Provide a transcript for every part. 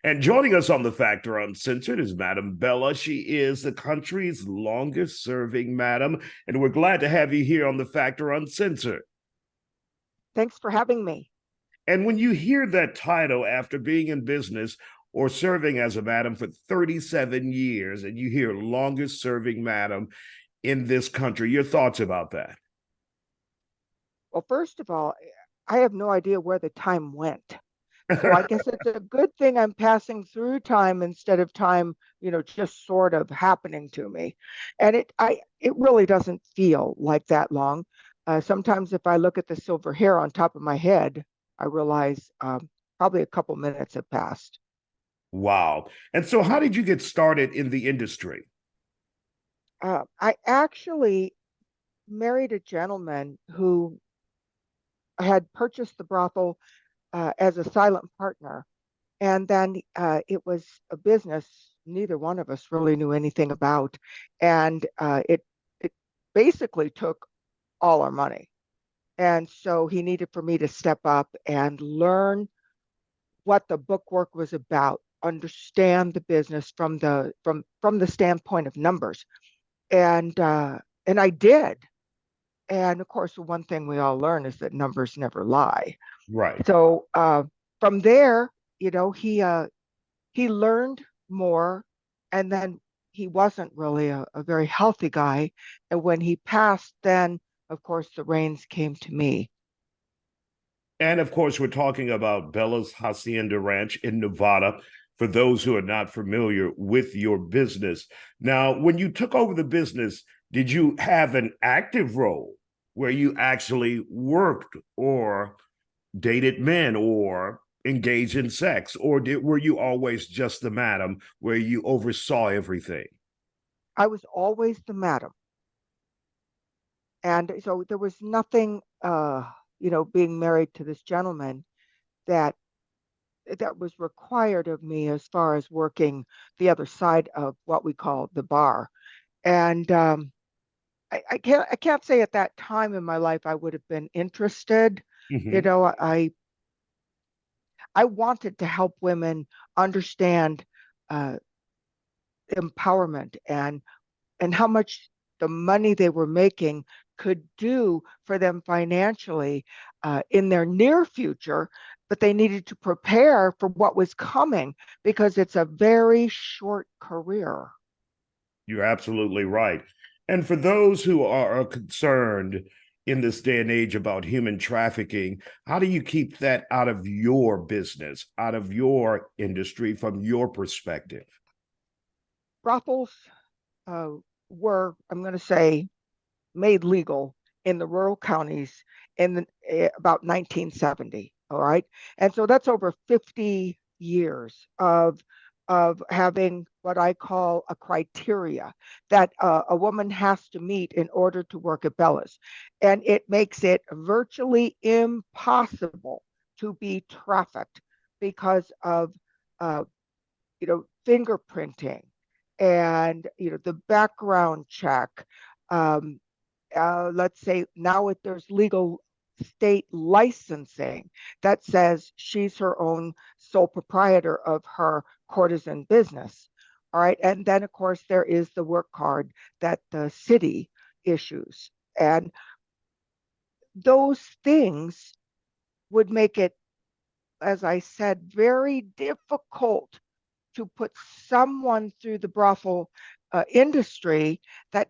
And joining us on The Factor Uncensored is Madam Bella. She is the country's longest serving madam, and we're glad to have you here on The Factor Uncensored. Thanks for having me. And when you hear that title after being in business or serving as a madam for 37 years, and you hear longest serving madam in this country, your thoughts about that? Well, first of all, I have no idea where the time went. So I guess it's a good thing I'm passing through time instead of time, just sort of happening to me. And it really doesn't feel like that long. Sometimes if I look at the silver hair on top of my head, I realize probably a couple minutes have passed. Wow. And so, how did you get started in the industry? I actually married a gentleman who had purchased the brothel as a silent partner. And then it was a business neither one of us really knew anything about. And it basically took all our money. And so he needed for me to step up and learn what the bookwork was about, understand the business from the standpoint of numbers. And I did. And of course, the one thing we all learn is that numbers never lie. Right. So from there, he learned more, and then he wasn't really a very healthy guy. And when he passed, then of course the reins came to me. And of course, we're talking about Bella's Hacienda Ranch in Nevada. For those who are not familiar with your business. Now, when you took over the business, did you have an active role where you actually worked or dated men or engaged in sex? Or were you always just the madam where you oversaw everything? I was always the madam, and so there was nothing, being married to this gentleman that that was required of me as far as working the other side of what we call the bar. And I can't say at that time in my life I would have been interested. You Mm-hmm. know, I wanted to help women understand uh, empowerment and how much the money they were making could do for them financially in their near future, but they needed to prepare for what was coming because it's a very short career. You're absolutely right. And for those who are concerned in this day and age about human trafficking, how do you keep that out of your business, out of your industry, from your perspective? Brothels uh, were, I'm going to say, made legal in the rural counties in about 1970. All right. And so that's over 50 years of having what I call a criteria that a woman has to meet in order to work at Bella's. And it makes it virtually impossible to be trafficked because of, uh, fingerprinting and, the background check. Um, let's say now if there's legal state licensing that says she's her own sole proprietor of her courtesan business. All right. And then, of course, there is the work card that the city issues. And those things would make it, as I said, very difficult to put someone through the brothel industry that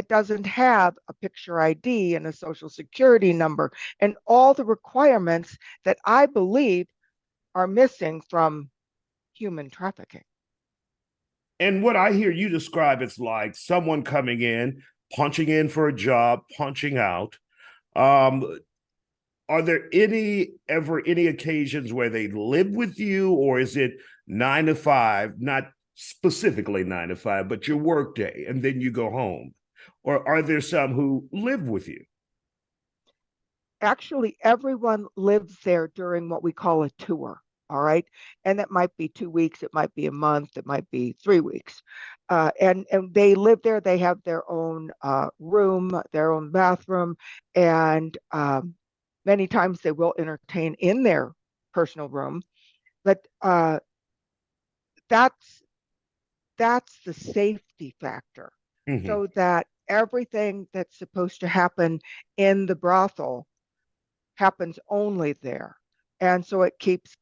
doesn't have a picture ID and a social security number and all the requirements that I believe are missing from human trafficking. And what I hear you describe is like someone coming in, punching in for a job, punching out. Um, are there any occasions where they live with you, or is it 9 to 5, not specifically 9 to 5, but your work day, and then you go home? Or are there some who live with you? Actually, everyone lives there during what we call a tour. All right. And that might be 2 weeks, it might be a month, it might be 3 weeks. And they live there, they have their own room, their own bathroom, and many times they will entertain in their personal room. But that's that's the safety factor, Hmm. so that everything that's supposed to happen in the brothel happens only there. And so it keeps,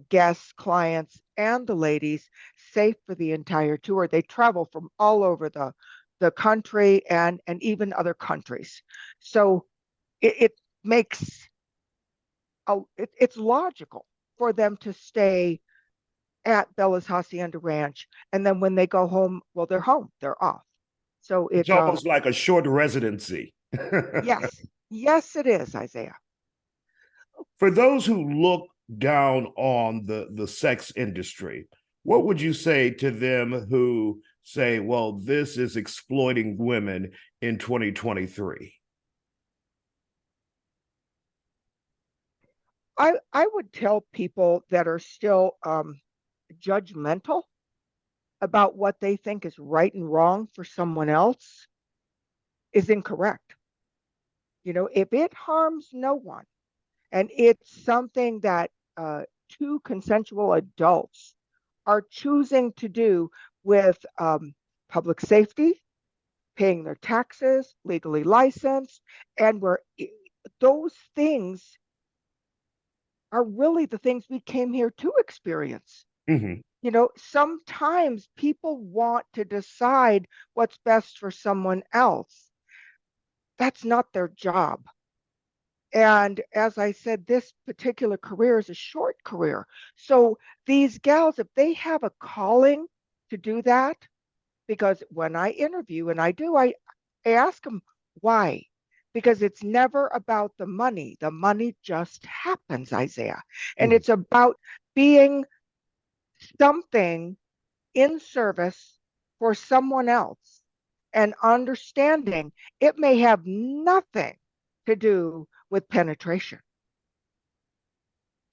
guests, clients, and the ladies safe for the entire tour. They travel from all over the country and even other countries. So it makes it's logical for them to stay at Bella's Hacienda Ranch, and then when they go home, well, they're home, they're off. So It's almost like a short residency. yes, yes, it is, Isiah. For those who look down on the sex industry, what would you say to them who say, well, this is exploiting women in 2023? I would tell people that are still judgmental about what they think is right and wrong for someone else is incorrect. If it harms no one and it's something that two consensual adults are choosing to do with public safety, paying their taxes, legally licensed, and where those things are really the things we came here to experience. Mm-hmm. Sometimes people want to decide what's best for someone else. That's not their job. And as I said, this particular career is a short career. So these gals, if they have a calling to do that, because when I interview, and I do, I ask them why. Because it's never about the money. The money just happens, Isiah. And Mm-hmm. it's about being something in service for someone else and understanding it may have nothing to do with penetration.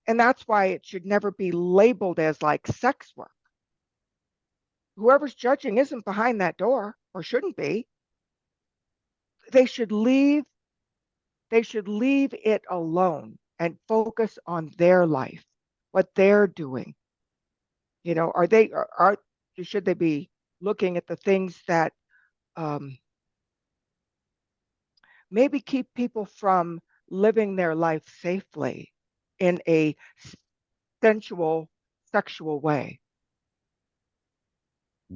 And that's why it should never be labeled as like sex work. Whoever's judging isn't behind that door or shouldn't be. They should leave they should leave it alone and focus on their life, what they're doing. Are they are should they be looking at the things that um, maybe keep people from living their life safely in a sensual, sexual way?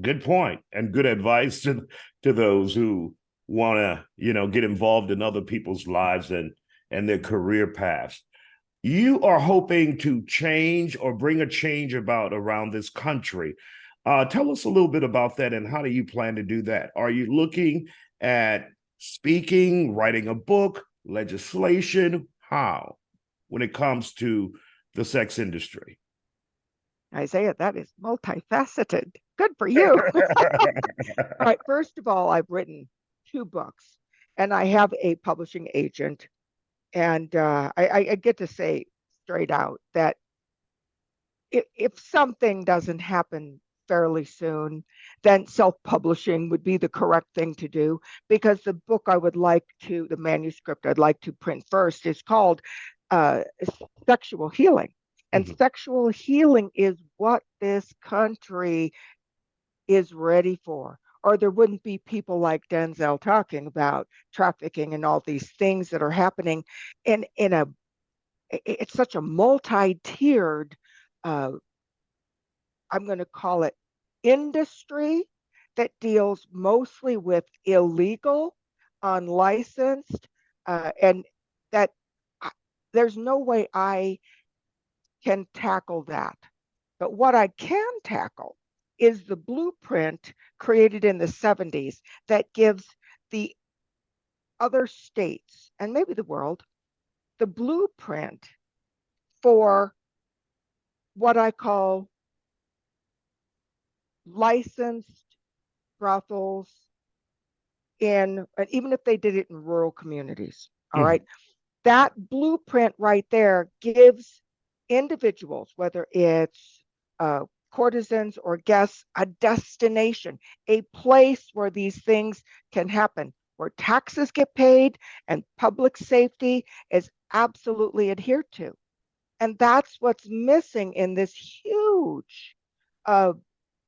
Good point and good advice to those who want to, get involved in other people's lives and their career paths. You are hoping to change or bring a change about around this country. Tell us a little bit about that and how do you plan to do that? Are you looking at speaking, writing a book, legislation? How when it comes to the sex industry? Isiah, that is multifaceted. Good for you. All right. First of all, I've written two books and I have a publishing agent. And I get to say straight out that if something doesn't happen fairly soon, then self-publishing would be the correct thing to do, because the manuscript I'd like to print first is called uh, Sexual Healing. And Mhm. sexual healing is what this country is ready for. Or there wouldn't be people like Denzel talking about trafficking and all these things that are happening in a it's such a multi-tiered uh, I'm going to call it industry that deals mostly with illegal, unlicensed, and that I, there's no way I can tackle that. But what I can tackle is the blueprint created in the 70s that gives the other states and maybe the world the blueprint for what I call licensed brothels and even if they did it in rural communities. All Mhm. right. That blueprint right there gives individuals, whether it's courtesans or guests, a destination, a place where these things can happen, where taxes get paid and public safety is absolutely adhered to. And that's what's missing in this huge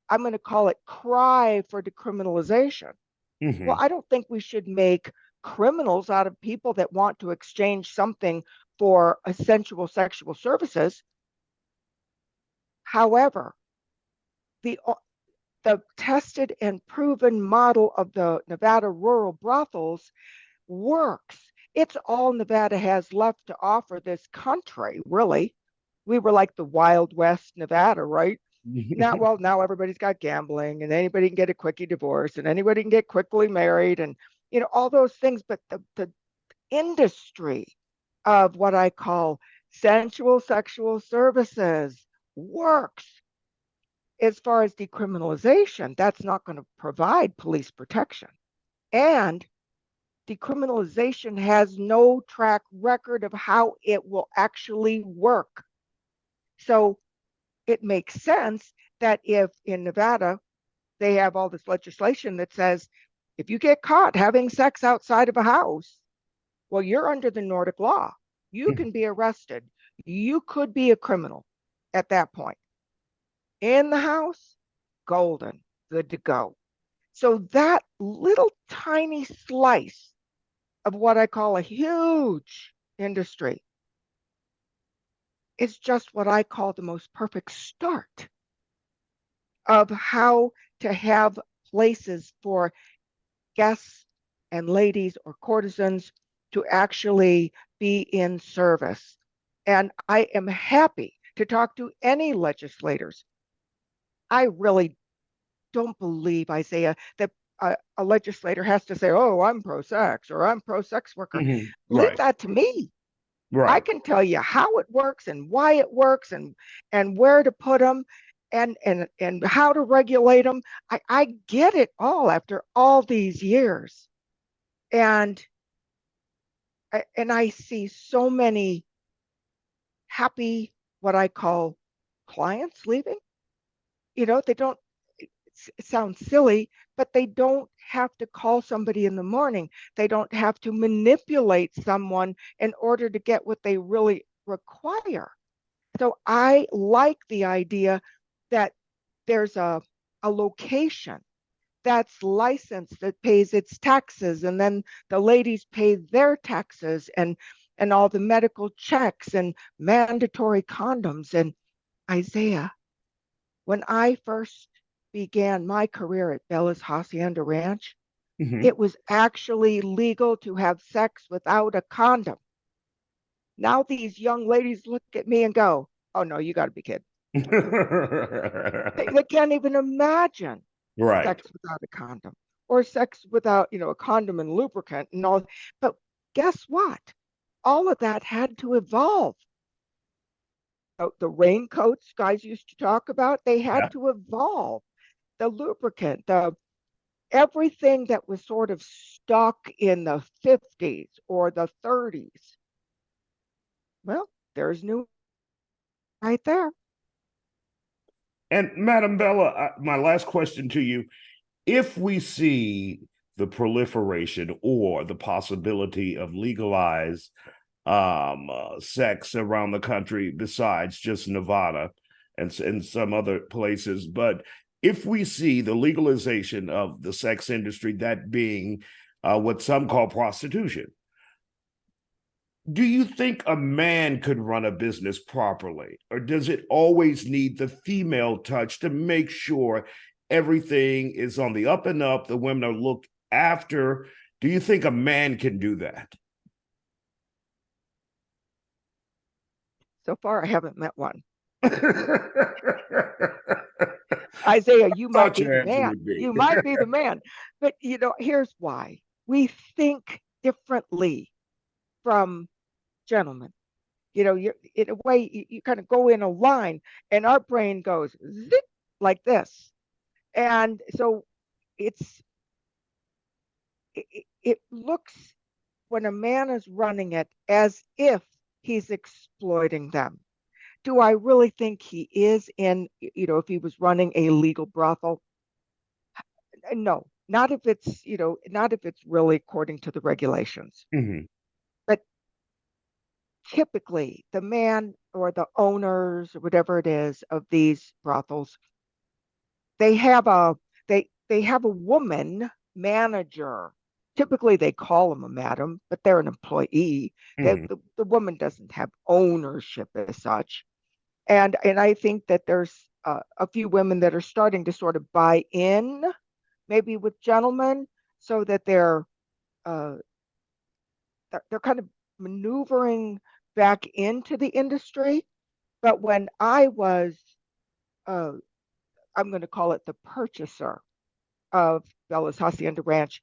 I'm going to call it cry for decriminalization. Well, Hmm. I don't think we should make criminals out of people that want to exchange something for essential sexual services. However, the the tested and proven model of the Nevada rural brothels works. It's all Nevada has left to offer this country, really. We were like the Wild West Nevada, right? Now, well, now everybody's got gambling, and anybody can get a quickie divorce, and anybody can get quickly married, and all those things. But the industry of what I call sensual sexual services works. As far as decriminalization, that's not going to provide police protection. And decriminalization has no track record of how it will actually work. So it makes sense that if in Nevada they have all this legislation that says if you get caught having sex outside of a house, well, you're under the Nordic law. You can be arrested. You could be a criminal at that point. In the house, golden, good to go. So that little tiny slice of what I call a huge industry is just what I call the most perfect start of how to have places for guests and ladies or courtesans to actually be in service. And I am happy to talk to any legislators. I really don't believe, Isaiah, that a legislator has to say, oh, I'm pro sex or I'm pro sex worker. Hmm. Leave Right. that to me. I Right. can tell you how it works and why it works and where to put them and how to regulate them. I get it all after all these years. And I see so many happy, what I call clients leaving. They don't, it sounds silly, but they don't have to call somebody in the morning. They don't have to manipulate someone in order to get what they really require. So I like the idea that there's a location that's licensed that pays its taxes, and then the ladies pay their taxes and all the medical checks and mandatory condoms. And Isaiah, when I first began my career at Bella's Hacienda Ranch, Hmm. it was actually legal to have sex without a condom. Now these young ladies look at me and go, oh no, you got to be kidding. They can't even imagine Right. sex without a condom or sex without, a condom and lubricant and all. But guess what? All of that had to evolve. The raincoats guys used to talk about, they Yeah. had to evolve. The lubricant, the everything that was sort of stuck in the 50s or the 30s. Well, there's new right there. And Madam Bella, my last question to you: if we see the proliferation or the possibility of legalized sex around the country, besides just Nevada and some other places, but if we see the legalization of the sex industry, that being what some call prostitution, do you think a man could run a business properly, or does it always need the female touch to make sure everything is on the up and up, the women are looked after? Do you think a man can do that? So far, I haven't met one. Thought Isaiah, you might be your the answer man. would be. You might be the man. But, here's why we think differently from gentlemen. You're in a way, you kind of go in a line, and our brain goes zip like this. And so it's, it looks when a man is running it as if he's exploiting them. Do I really think he is if he was running a legal brothel? No, not if it's really according to the regulations. Mhm. But typically, the man or the owners or whatever it is of these brothels, they have a they have a woman manager. Typically, they call them a madam, but they're an employee. Hmm. The woman doesn't have ownership as such, and I think that there's a few women that are starting to sort of buy in, maybe with gentlemen, so that uh, they're kind of maneuvering back into the industry. But when I was, uh, I'm going to call it the purchaser of Bella's Hacienda Ranch,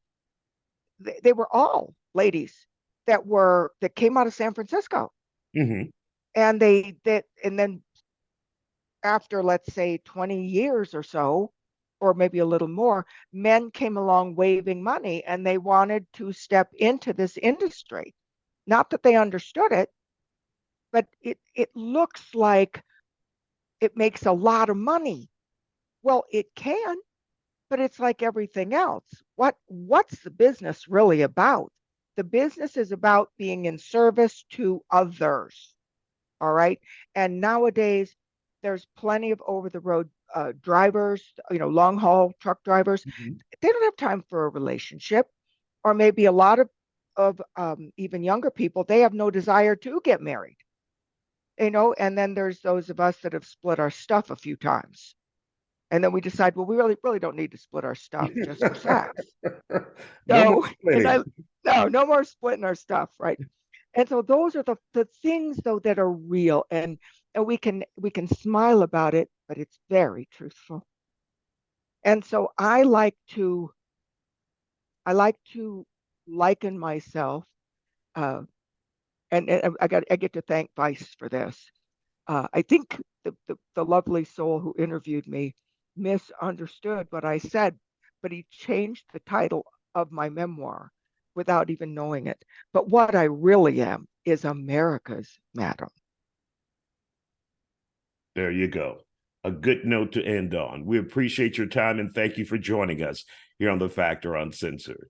they were all ladies that came out of San Francisco, Hmm. and and then after, let's say, 20 years or so, or maybe a little more, men came along waving money, and they wanted to step into this industry. Not that they understood it, but it looks like it makes a lot of money. Well, it can, but it's like everything else. What's the business really about? The business is about being in service to others. All right. And nowadays, there's plenty of over the road drivers, long haul truck drivers. Hmm. They don't have time for a relationship, or maybe a lot of even younger people. They have no desire to get married. And then there's those of us that have split our stuff a few times, and then we decide, well, we really don't need to split our stuff just for sex. No more So, and splitting. I no more splitting our stuff, right? And so those are the things though that are real, and we can smile about it, but it's very truthful. And so I like to liken myself, uh, and I get to thank Vice for this. I think the lovely soul who interviewed me misunderstood what I said, but he changed the title of my memoir without even knowing it. But what I really am is America's madam. There you go. A good note to end on. We appreciate your time and thank you for joining us here on The Factor Uncensored.